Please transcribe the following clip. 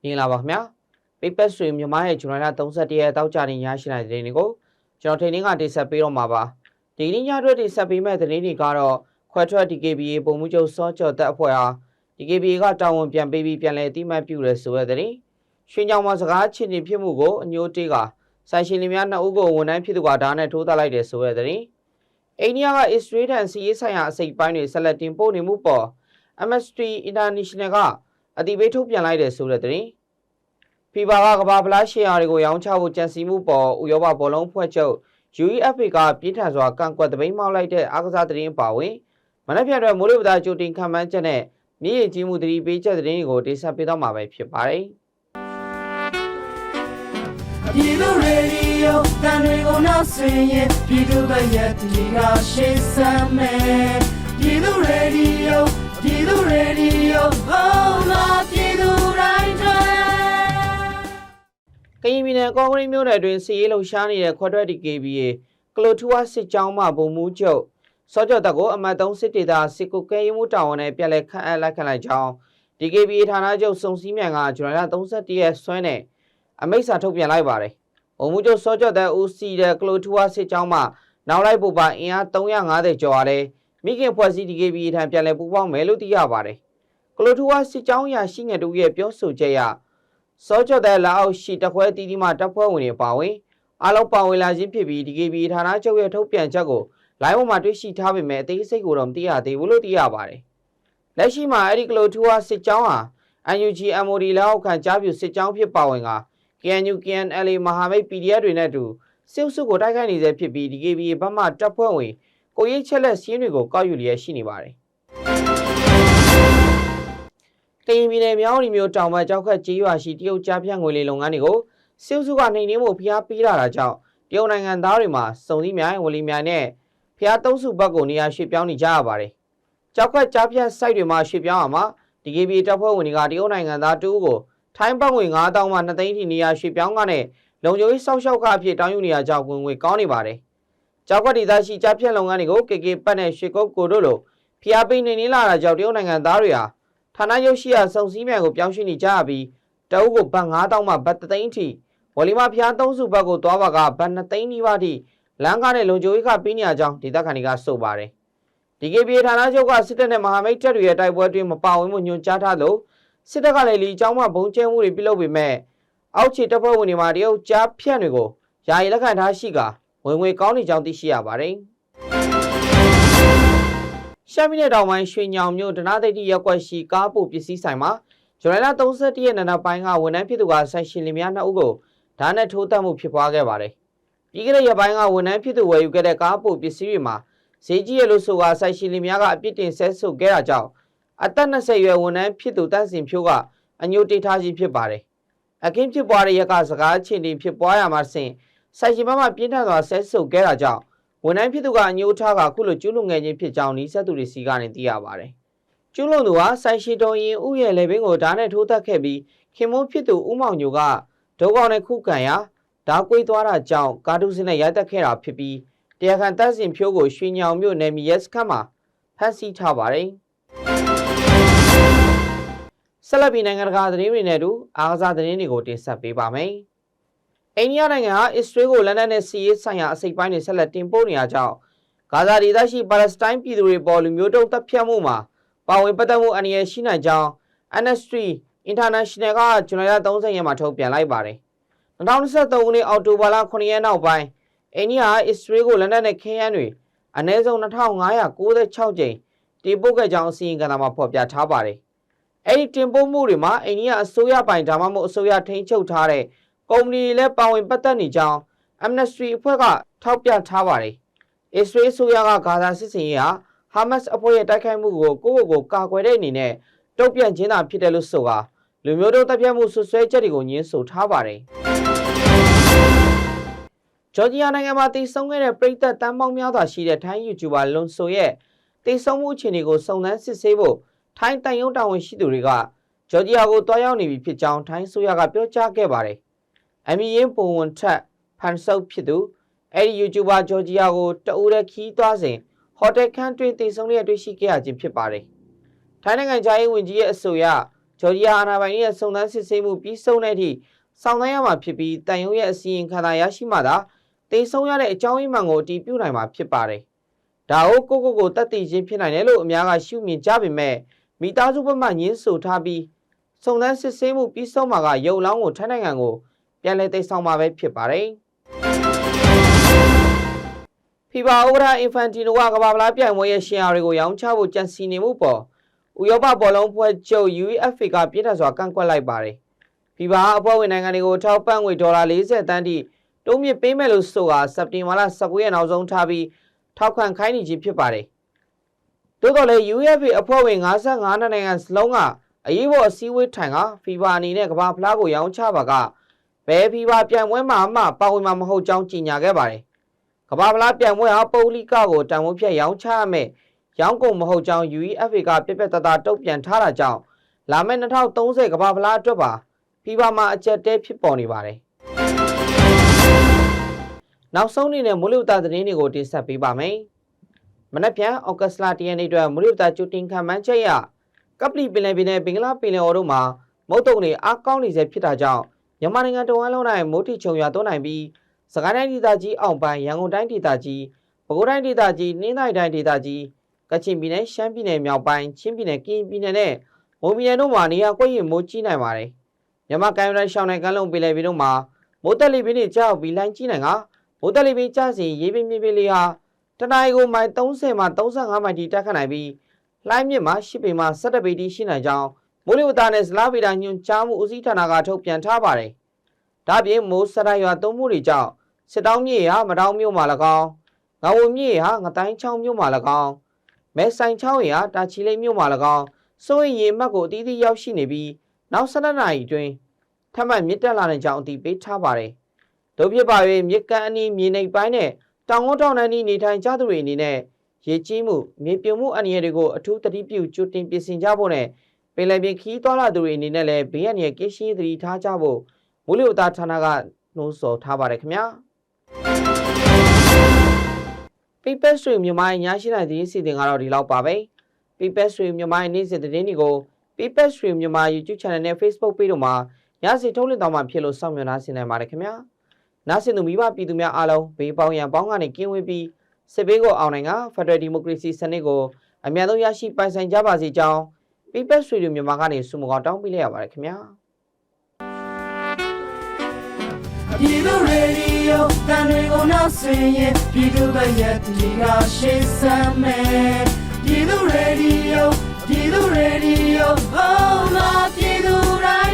မင်္ဂလာပါခင်ဗျာ Paper Stream မြန်မာရဲ့ဇွန်လ31ရက်တောက်ကြတဲ့ညရှိတဲ့သတင်းတွေကိုကျွန်တော်ထိန်းသိမ်းကတင်ဆက်ပေးတော့မှာပါဒီနေ့ညအတွက်တင်ဆက်ပေးမဲ့သတင်းတွေကတော့ခွဲထွက် DKBA ပုံမှုချုပ်စောကျော်တက်အဖွဲ့ဟာ DKBA ကတာဝန်ပြန်ပေးပြီးပြန်လည်အတိမတ်ပြုလဲဆိုတဲ့သတင်းရွှေညောင်မှာစကားချင်းတင်ဖြစ်မှုကိုအညိုတေးကဆိုင်ရှင်လင်များနှစ်ဦးကိုဝန်ထမ်းဖြစ်သူကဓာတ်နဲ့ထိုးသလိုက်တယ်ဆိုတဲ့သတင်းအိန္ဒိယက Israel တန်စီရေးဆိုင်ရာအစိပ်ပိုင်းတွေဆက်လက်တင်ပို့နေမှုပေါ် Amnesty International ကအတိပေးထုတ်ပြန်လိုက်တယ်ဆိုတဲ့သတင်းFIFA ကကမ္ဘာဖလားရှယ်ယာတွေကိုရောင်းချဖို့ကြံစည်မှုပေါ်ဥရောပဘောလုံးဖွဲ့ချုပ် UEFA ကပြင်းထန်စွာကန့်ကွက်တပိတ်မှောက်လိုက်တဲ့အားကစားသတင်းအပါအဝင်မနက်ဖြန်အတွက်မိုးလေဝသကြိုတင်ခန့်မှန်းချက်နဲ့မြေပြင်ကြီးမှုသတိပေးချက်သတင်းတွေကိုတင်ဆက်ပေးသွားမှာပဲဖြစ်ပါတယ်။ပြည်သူရေဒီယိုတန်တွေကိုနောက်ဆွေရင်ပြည်သူ့ရဲ့တီကရှေ့ဆက်မယ်ပြည်သူရေဒီယိုဟောလာပြည်သူတိုင်းကရင်ပြည်နယ်ကော့ကရိတ်မြို့နယ်တွင်စီရေးလှုပ်ရှားနေတဲ့ခွဲထွက် DKBA ကလိုထူဝါစစ်ကြောင်းမှဗိုလ်မှူးချုပ်စောကျော်တက်ကိုအမှတ်3စစ်ဒေသစစ်ကုကဲရေးမှုတာဝန်နဲ့ပြန်လည်ခန့်အပ်လက်ခံလိုက်ကြောင်း DKBA ဌာနချုပ်စုံစည်းမြန်ကဇူလိုင်လ31ရက်စွဲနဲ့အမိန့်စာထုတ်ပြန်လိုက်ပါတယ်။ဗိုလ်မှူးချုပ်စောကျော်တက်ဦးစီးတဲ့ကလိုထူဝါစစ်ကြောင်းမှနောက်လိုက်ပို့ပါအင်အား350ကျော်ရတယ်မိခင်ဖွဲ့စည်း DKBA ထံပြန်လည်ပူးပေါင်းမယ်လို့သိရပါတယ်။ကလိုထူဝါစစ်ကြောင်းရရှိငယ်တူရဲ့ပြောဆိုချက်အရစောကျော်တဲ့လက်အောက်ရှိတခွဲတီးတီးမှတပ်ဖွဲ့ဝင်တွေပါဝင်အားလုံးပါဝင်လာခြင်းဖြစ်ပြီး DKBA ဌာနချုပ်ရဲ့ထုတ်ပြန်ချက်ကိုလိုင်းပေါ်မှာတွေ့ရှိထားပေမဲ့အသေးစိတ်ကိုတော့မသိရသေးဘူးလို့သိရပါတယ်။လက်ရှိမှာအဲ့ဒီကလိုထူဝါစစ်ကြောင်းဟာ NUG MOD လက်အောက်ခံကြားပြူစစ်ကြောင်းဖြစ်ပါဝင်က KNU KNLA မဟာမိတ် PDF တွေနဲ့အတူစစ်စုကိုတိုက်ခိုက်နေစေဖြစ်ပြီး DKBA ဘက်မှတပ်ဖွဲ့ဝင်ကိုရေးချက်လက်စည်းတွေကိုကောက်ယူလျက်ရှိနေပါတယ်။ကရင်ပြည်နယ်မြောက်ဦးမြို့တောင်ဘက်ကြောက်ခတ်ကြီးရွာရှိတရုတ်ကြားဖြတ်ငွေလေးလုပ်ငန်းတွေကိုစစ်စုကနှိမ်နင်းမှုဖိအားပေးလာတာကြောင့်တရုတ်နိုင်ငံသားတွေမှာစုံစည်းမြိုင်ဝလီမြိုင်နဲ့ဖျားသုံးစုဘက်ကိုနေရာရွှေ့ပြောင်းနေကြရပါတယ်။ကြောက်ခတ်ကြားဖြတ်စိုက်တွေမှာရွှေ့ပြောင်းအောင်မှာ DKBA တပ်ဖွဲ့ဝင်တွေကတရုတ်နိုင်ငံသားတူကိုထိုင်းဘက်ငွေ9000မှ2သိန်းထိနေရာရွှေ့ပြောင်းကနဲ့လုံခြုံရေးစောင့်ရှောက်ကအဖြစ်တောင်းယူနေရကြောင်းဝင်ငွေကောင်းနေပါတယ်။ကြောက်ခတ်ဒေသရှိကြားဖြတ်လုပ်ငန်းတွေကို KK ပတ်နဲ့ရွှေကုတ်ကိုတို့လိုဖိအားပေးနေလာတာကြောင့်တရုတ်နိုင်ငံသားတွေဟာဌာနရုပ်ရှိရာစုံစည်းမြန်ကိုပြောင်းရွှေ့နေကြရပြီးတအုပ်ကိုဘတ်9000မှဘတ်3သိန်းထိဝလီမဖျားသုံးစုဘက်ကိုသွားပါကဘတ်2သိန်းနီးပါးထိလမ်းကားနဲ့လုံခြုံရေးကပေးနေရကြောင်းဒေသခံတွေကဆိုပါတယ်။ DKBA ဌာနချုပ်ကစစ်တပ်နဲ့မဟာမိတ်တပ်တွေရဲ့တိုက်ပွဲအတွင်းမပါဝင်မှုညွှန်ကြားထားလို့စစ်တပ်ကလည်းလီအကြောင်းမှဘုံကျဲမှုတွေပြုလုပ်ပေမဲ့အောက်ခြေတပ်ဖွဲ့ဝင်တွေမှာတရုတ်ကြားဖြတ်တွေကိုယာယီလက်ခံထားရှိကဝင်ငွေကောင်းနေကြောင်းသိရှိရပါတယ်။ရှမ်းပြည်နယ်တောင်ပိုင်းရွှေညောင်မြို့ဒနာသိတိရပ်ကွက်ရှိကားပို့ပစ္စည်းဆိုင်မှာဇူလိုင်လ31ရက်နေ့နက်ပိုင်းကဝန်ထမ်းဖြစ်သူကဆိုင်ရှင်လင်များနှစ်ဦးကိုဓာတ်နဲ့ထိုးတက်မှုဖြစ်ပွားခဲ့ပါတယ်။ပြီးခဲ့တဲ့ရက်ပိုင်းကဝန်ထမ်းဖြစ်သူဝယ်ယူခဲ့တဲ့ကားပို့ပစ္စည်းတွေမှာဈေးကြီးရလို့ဆိုကဆိုင်ရှင်လင်များကအပြစ်တင်ဆဲဆိုခဲ့တာကြောင့်အသက်20ရွယ်ဝန်ထမ်းဖြစ်သူတန့်စင်ဖြိုးကအညိုတိထားခြင်းဖြစ်ပါတယ်။အခင်းဖြစ်ပွားတဲ့ရက်ကစကားချင်းတင်ဖြစ်ပွားရမှာစဉ်ဆိုင်ရှင်ဘက်မှပြင်းထန်စွာဆဲဆိုခဲ့တာကြောင့်ဝန်ထမ်းဖြစ်သူကအညိုထားကခုလိုကျူးလွန်ငယ်ခြင်းဖြစ်ကြောင်းနီးစပ်သူတွေစီကနေသိရပါတယ်။ကျူးလွန်သူဟာဆိုင်ရှင်တော်ရင်ဥရဲ့လေဘင်းကိုဓာတ်နဲ့ထိုးတက်ခဲ့ပြီးခင်မိုးဖြစ်သူဦးမောင်ညိုကဒုက္ခနဲ့ခုခံရာဓာတ်ကွေးသွားတာကြောင့်ကားတူးစင်းနဲ့ရိုက်တက်ခဲ့တာဖြစ်ပြီးတရားခံတပ်စင်ဖြိုးကိုရွှေညောင်မြို့နယ်မြေရဲစခန်းမှာဖမ်းဆီးထားပါတယ်။ဆက်လက်ပြီးနိုင်ငံတကာသတင်းတွေနဲ့အတူအားကစားသတင်းတွေကိုတင်ဆက်ပေးပါမယ်။အိန္ဒိယနိုင်ငံဟာအစ္စရေးကိုလက်နက်နဲ့စီးရေးဆိုင်ရာအစိပ်ပိုင်းတွေဆက်လက်တင်ပို့နေရကြောင်းဂါဇာဒေသရှိပါလက်စတိုင်းပြည်သူတွေပေါ်လူမျိုးတုံးတပ်ဖြတ်မှုမှာပါဝင်ပတ်သက်မှုအန္တရာယ်ရှိနိုင်ကြောင်း Amnesty International ကဇူလိုင်လ30ရက်မှာထုတ်ပြန်လိုက်ပါတယ်။2023ခုနှစ်အောက်တိုဘာလ9ရက်နောက်ပိုင်းအိန္ဒိယဟာအစ္စရေးကိုလက်နက်နဲ့ခဲယမ်းတွေအနည်းဆုံး2596ကြိမ်တင်ပို့ခဲ့ကြောင်းအစီရင်ခံစာမှာဖော်ပြထားပါတယ်။အဲဒီတင်ပို့မှုတွေမှာအိန္ဒိယအစိုးရပိုင်ဒါမှမဟုတ်အစိုးရထိန်းချုပ်ထားတဲ့ကုမ္ပဏီတွေလည်းပါဝင်ပတ်သက်နေကြောင်း Amnesty အဖွဲ့ကထောက်ပြထားပါတယ်။အစ္စရေးအစိုးရကဂါဇာစစ်စင်ရေးဟာဟာမတ်စ်အဖွဲ့ရဲ့တိုက်ခိုက်မှုကိုကိုယ့်ကိုယ်ကိုကာကွယ်တဲ့အနေနဲ့တုံ့ပြန်ခြင်းသာဖြစ်တယ်လို့ဆိုတာလူမျိုးတုံးတပ်ဖြတ်မှုဆွဆွဲချက်တွေကိုညှင်းဆိုထားပါတယ်။ဂျော်ဂျီယာနိုင်ငံမှာတည်ဆုံခဲ့တဲ့ပြည်သက်တန်းပေါင်းများစွာရှိတဲ့ထိုင်း YouTuber လွန်ဆိုရဲ့တည်ဆုံမှုအခြေအနေကိုစုံစမ်းစစ်ဆေးဖို့ထိုင်းတန်ယုံတာဝန်ရှိသူတွေကဂျော်ဂျီယာကိုတွားရောက်နေပြီဖြစ်ကြောင်းထိုင်းဆိုရကပြောကြားခဲ့ပါတယ်။အမီရင်ပုံဝန်ထက်ဖန်ဆုပ်ဖြစ်သူအဲဒီ YouTuber ဂျော်ဂျီယာကိုတအူးတဲ့ခီးသွားစဉ်ဟိုတယ်ခန်းတွင်တည်ဆုံလျက်တွေ့ရှိခဲ့ရခြင်းဖြစ်ပါတယ်။ထိုင်းနိုင်ငံခြားရေးဝန်ကြီးရဲ့အဆိုအရ ဂျော်ဂျီယာအာဏာပိုင်ရဲ့စုံစမ်းစစ်ဆေးမှုပြီးဆုံးတဲ့အထိစောင့်ဆိုင်းရမှာဖြစ်ပြီးတန်ရုံရဲ့အစီရင်ခံစာရရှိမှသာတိတ်ဆုံးရတဲ့အကြောင်းရင်းမှန်ကိုအတည်ပြုနိုင်မှာဖြစ်ပါတယ်။ဒါကိုကိုတတ်သိခြင်းဖြစ်နိုင်တယ်လို့အများကရှုမြင်ကြပေမဲ့မိသားစုဘက်မှညှင်းဆိုထားပြီးစုံစမ်းစစ်ဆေးမှုပြီးဆုံးမှာကရုပ်လောင်းကိုထိုင်းနိုင်ငံကိုပြန်လည်တိတ်ဆောင်မှာပဲဖြစ်ပါတယ်။ FIFA ဥက္ကဋ္ဌအင်ဖန်တီနိုကကမ္ဘာ့ဖလားပြိုင်ပွဲရဲ့ရှင်ယာတွေကိုရောင်းချဖို့ကြံစည်နေမှုပေါ်ဥရောပဘောလုံးဖွဲ့ချုပ် UEFA ကပြစ်ဒဏ်စွာကန့်ကွက်လိုက်ပါတယ်။ FIFA အဖွဲ့ဝင်နိုင်ငံတွေကိုထောက်ပံ့ငွေဒေါ်လာ40သန်းထိတိုးမြင့်ပေးမယ်လို့ဆိုတာစက်တင်ဘာလ19ရက်နောက်ဆုံးထားပြီးထောက်ခံခိုင်းနေခြင်းဖြစ်ပါတယ်။သို့တော်လည်း UEFA အဖွဲ့ဝင်55နိုင်ငံစလုံးကအရေးပေါ်အစည်းအဝေးထိုင်က FIFA အနေနဲ့ကမ္ဘာ့ဖလားကိုရောင်းချပါကဘယ် FIFA ပြိုင်ပွဲမှာမှပါဝင်မှာမဟုတ်ကြောင်းကြေညာခဲ့ပါတယ်။ကမ္ဘာ့ဖလားပြိုင်ပွဲဟာပုဂ္ဂလိကကိုတန်ဖိုးဖြတ်ရောင်းချရမယ်ရောင်းကုန်မဟုတ်ကြောင်း UEFA ကပြတ်သားတုံ့ပြန်ထားတာကြောင့်လာမယ့်2030ကမ္ဘာ့ဖလားအတွက်ပါ FIFA မှာအကျက်တဲဖြစ်ပေါ်နေပါတယ်။နောက်ဆုံးအနေနဲ့မိုးလေဝသသတင်းတွေကိုတင်ဆက်ပေးပါမယ်။မနက်ဖြန်ဩဂတ်စ်လ10ရက်နေ့အတွက်မိုးလေဝသကြိုတင်ခန့်မှန်းချက်အရကပလီပင်လယ်ပြင်နဲ့ဘင်္ဂလားပင်လယ်အော်တို့မှာမုတ်တုံတွေအားကောင်းနေစေဖြစ်တာကြောင့်မြန်မာနိုင်ငံတဝန်းလုံး၌မိုးထီချုံရွာသွန်းနိုင်ပြီးစကိုင်းတိုင်းဒေသကြီးအောင်ပိုင်းရန်ကုန်တိုင်းဒေသကြီးပဲခူးတိုင်းဒေသကြီးနှင်းတိုင်းဒေသကြီးကချင်ပြည်နယ်ရှမ်းပြည်နယ်မြောက်ပိုင်းချင်းပြည်နယ်ကရင်ပြည်နယ်နဲ့မွန်ပြည်နယ်တို့မှာနေရာကွက်ရင်မိုးကြီးနိုင်ပါတယ်။မြန်မာကမ်းရိုးတန်းရှောင်းနယ်ကမ်းလွန်ပင်လယ်ပြင်တို့မှာမိုးတက်လေပြင်းတွေကြောက်ပြီးလိုင်းကြီးနိုင်ကမိုးတက်လေပြင်းကျစဉ်ရေပြင်မြေပြင်လေဟာတနအီကိုမိုင်30မှ35မိုင်ထိတက်ခတ်နိုင်ပြီးလှိုင်းမြင့်မှာ10ပေမှ17ပေထိရှိနိုင်ကြောင်းမိုးလေဝသနဲ့ဇလားဗေဒညွှန်ကြားမှုဦးစီးဌာနကထုတ်ပြန်ထားပါတယ်။ဒါပြင်မိုးစရိုက်ရွာသွန်းမှုတွေကြောင့်စစ်တောင်းမြေဟာမတောင်းမြို့မှာ၎င်းငါဝမြေဟာငတိုင်းချောင်းမြို့မှာ၎င်းမဲဆိုင်ချောင်းဟာတာချီလိတ်မြို့မှာ၎င်းစိုးရင်ရေမှတ်ကိုအသီးသီးရောက်ရှိနေပြီးနောက်12နာရီအတွင်းထပ်မံမြင့်တက်လာတဲ့ကြောင်းအသိပေးထားပါတယ်။တို့ဖြစ်ပါ၍မြစ်ကမ်းအနီးမြေနိမ့်ပိုင်းနဲ့တောင်ကုန်းတောင်တန်းနေထိုင်ကြသူတွေအနေနဲ့ရေကြီးမှုမြေပြိုမှုအန္တရာယ်တွေကိုအထူးသတိပြုကြိုတင်ပြင်ဆင်ကြဖို့နဲ့ပင်လယ်ပြင်ခီးသွားလာသူတွေအနေနဲ့လည်းဘေးအန္တရာယ်ကင်းရှင်းသတိထားကြဖို့မိုးလေဝသဌာနကနှိုးဆော်ထားပါတယ်ခင်ဗျာ။ Pipes တွေမြန်မာညရှိတဲ့သတင်းစီစဉ်ကတော့ဒီလောက်ပါပဲ။ Pipes တွေမြန်မာနေ့စဉ်သတင်းတွေကို Pipes တွေမြန်မာ YouTube Channel နဲ့ Facebook Page တို့မှာညစီထုတ်လွှင့်သွားမှာဖြစ်လို့စောင့်မျှော်နှားဆင်နိုင်ပါတယ်ခင်ဗျာ။နားဆင်သူမိဘပြည်သူများအားလုံးဘေးပေါင်းရန်ပေါင်းကနေကင်းဝေးပြီးစစ်ဘေးကိုအောင်နိုင်က Federal Democracy စနစ်ကိုအများဆုံးရရှိပိုင်ဆိုင်ကြပါစေကြောင်း Pipes တွေမြန်မာကနေဆုမကောင်းတောင်းပေးလိုက်ရပါတယ်ခင်ဗျာ။ Pido radio, dane una señe, pido vaya tira shesame. Pido radio, oh la pido radio.